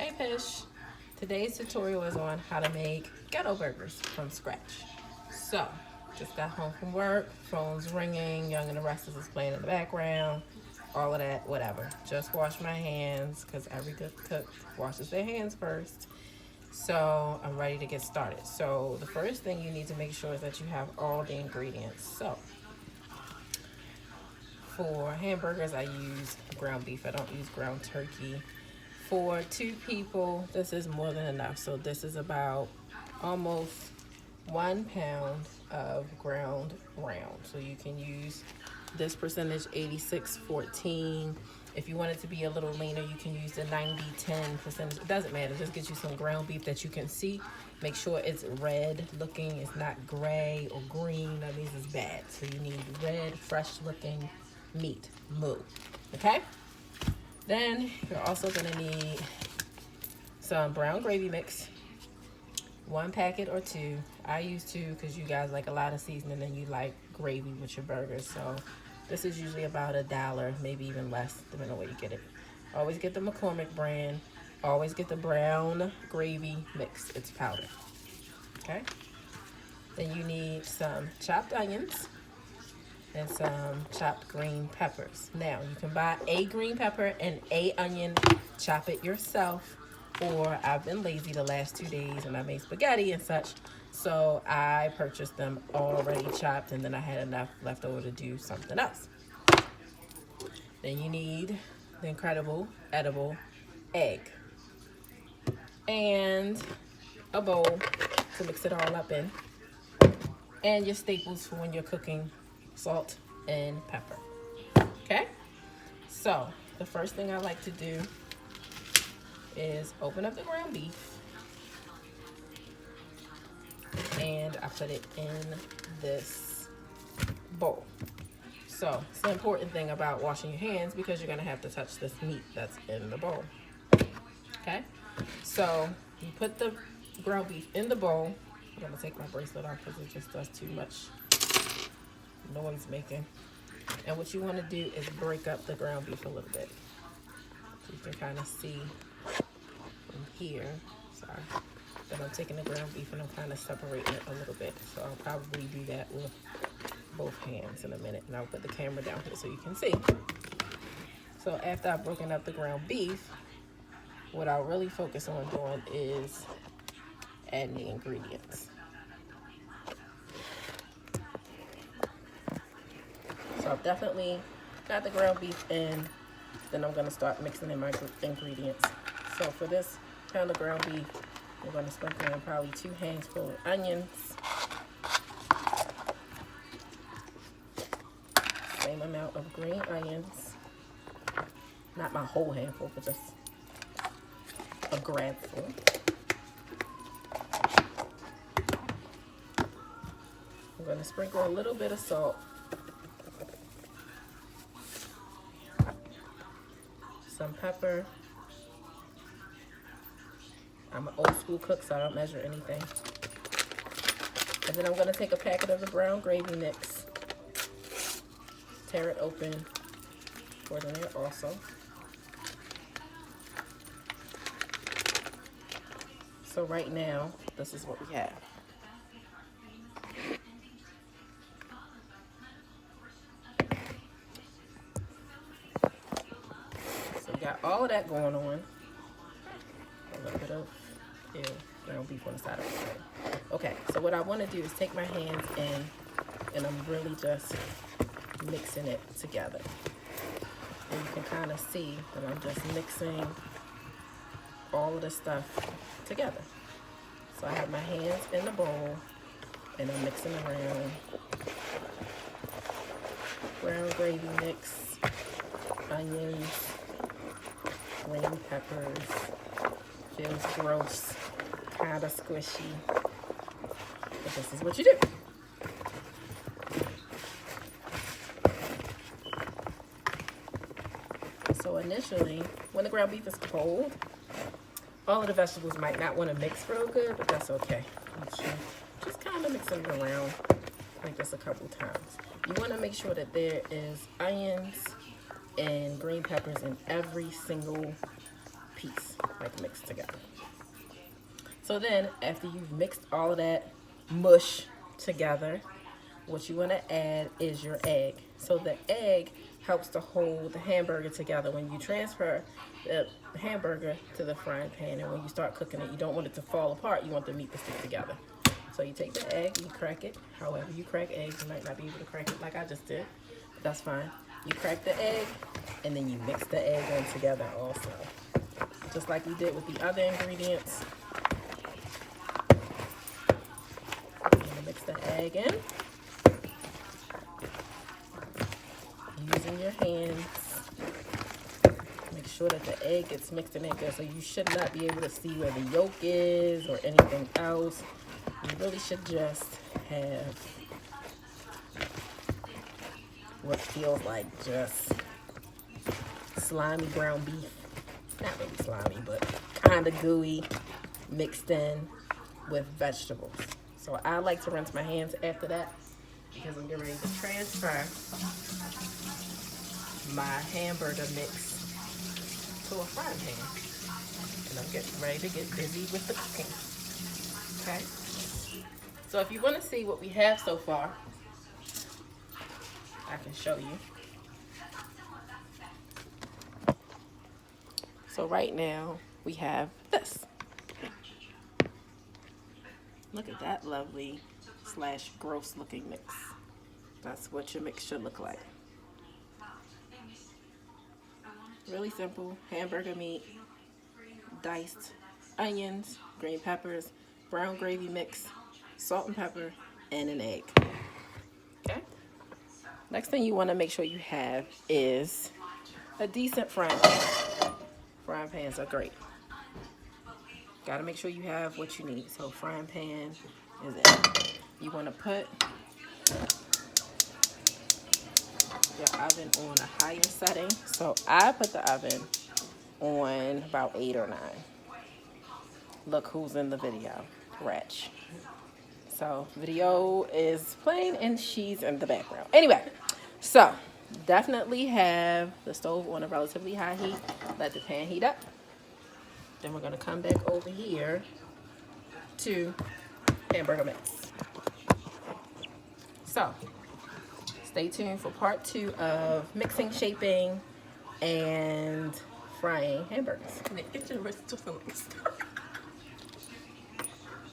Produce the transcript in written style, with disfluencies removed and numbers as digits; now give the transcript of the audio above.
Hey Pish, today's tutorial is on how to make ghetto burgers from scratch. So, just got home from work, phone's ringing, Young and the Restless is playing in the background, all of that, whatever. Just wash my hands, because every good cook washes their hands first. So, I'm ready to get started. So, the first thing you need to make sure is that you have all the ingredients. So, for hamburgers, I use ground beef. I don't use ground turkey. For 2 people, this is more than enough. So this is about almost 1 pound of ground round. So you can use this percentage 86-14. If you want it to be a little leaner, you can use the 90-10 percentage. It doesn't matter. Just get you some ground beef that you can see. Make sure it's red looking. It's not gray or green. That means it's bad. So you need red, fresh looking meat. Moo. Okay? Then you're also gonna need some brown gravy mix, 1 packet or 2. I use 2 because you guys like a lot of seasoning and you like gravy with your burgers. So this is usually about $1, maybe even less, depending on where you get it. Always get the McCormick brand. Always get the brown gravy mix. It's powder. Okay. Then you need some chopped onions and some chopped green peppers. Now, you can buy a green pepper and a onion, chop it yourself, or I've been lazy the last 2 days and I made spaghetti and such, so I purchased them already chopped, and then I had enough left over to do something else. Then you need the incredible edible egg and a bowl to mix it all up in, and your staples for when you're cooking: salt and pepper. Okay, so the first thing I like to do is open up the ground beef, and I put it in this bowl. So it's the important thing about washing your hands, because you're gonna have to touch this meat that's in the bowl. Okay, so you put the ground beef in the bowl. I'm gonna take my bracelet off because it just does too much noise making. And what you want to do is break up the ground beef a little bit, so you can kind of see from here. Sorry, that I'm taking the ground beef and I'm kind of separating it a little bit. So I'll probably do that with both hands in a minute, and I'll put the camera down here so you can see. So after I've broken up the ground beef, what I'll really focus on doing is adding the ingredients. So I've definitely got the ground beef in. Then I'm gonna start mixing in my ingredients. So for this pound of ground beef, we're gonna sprinkle in probably 2 handfuls of onions. Same amount of green onions. Not my whole handful, but just a grabful. I'm gonna sprinkle a little bit of salt. Some pepper. I'm an old school cook, so I don't measure anything. And then I'm going to take a packet of the brown gravy mix, tear it open, pour it in there also. So right now, this is what we have. Got all of that going on. A little bit of ground beef on the side of the plate. Okay, so what I want to do is take my hands in, and I'm really just mixing it together. And you can kind of see that I'm just mixing all of the stuff together. So I have my hands in the bowl, and I'm mixing around. Brown gravy mix, onions, green peppers. Feels gross, kind of squishy, but this is what you do. So initially, when the ground beef is cold, all of the vegetables might not want to mix real good, but that's okay. Just kind of mixing it around like this a couple times. You want to make sure that there is onions and green peppers in every single piece. like mixed together. So then after you've mixed all of that mush together, what you want to add is your egg. So the egg helps to hold the hamburger together. When you transfer the hamburger to the frying pan and when you start cooking it, you don't want it to fall apart. You want the meat to stick together. So you take the egg, you crack it. However you crack eggs, you might not be able to crack it like I just did, but that's fine. You crack the egg and then you mix the egg in together also. Just like we did with the other ingredients. You're gonna mix the egg in. Using your hands. Make sure that the egg gets mixed in there good. So you should not be able to see where the yolk is or anything else. You really should just have what feels like just slimy ground beef. Not really slimy, but kind of gooey, mixed in with vegetables. So I like to rinse my hands after that because I'm getting ready to transfer my hamburger mix to a frying pan. And I'm getting ready to get busy with the cooking. Okay? So if you want to see what we have so far, I can show you. So right now we have this. Look at that lovely / gross looking mix. That's what your mix should look like. Really simple. Hamburger meat, diced onions, green peppers, brown gravy mix, salt and pepper, and an egg. Okay? Next thing you want to make sure you have is a decent frying pan. Frying pans are great. Got to make sure you have what you need. So frying pan is it. You want to put your oven on a higher setting. So I put the oven on about 8 or 9. Look who's in the video. Ratch. So video is playing and she's in the background. Anyway, so definitely have the stove on a relatively high heat. Let the pan heat up. Then we're going to come back over here to hamburger mix. So stay tuned for part 2 of mixing, shaping, and frying hamburgers. And the kitchen was just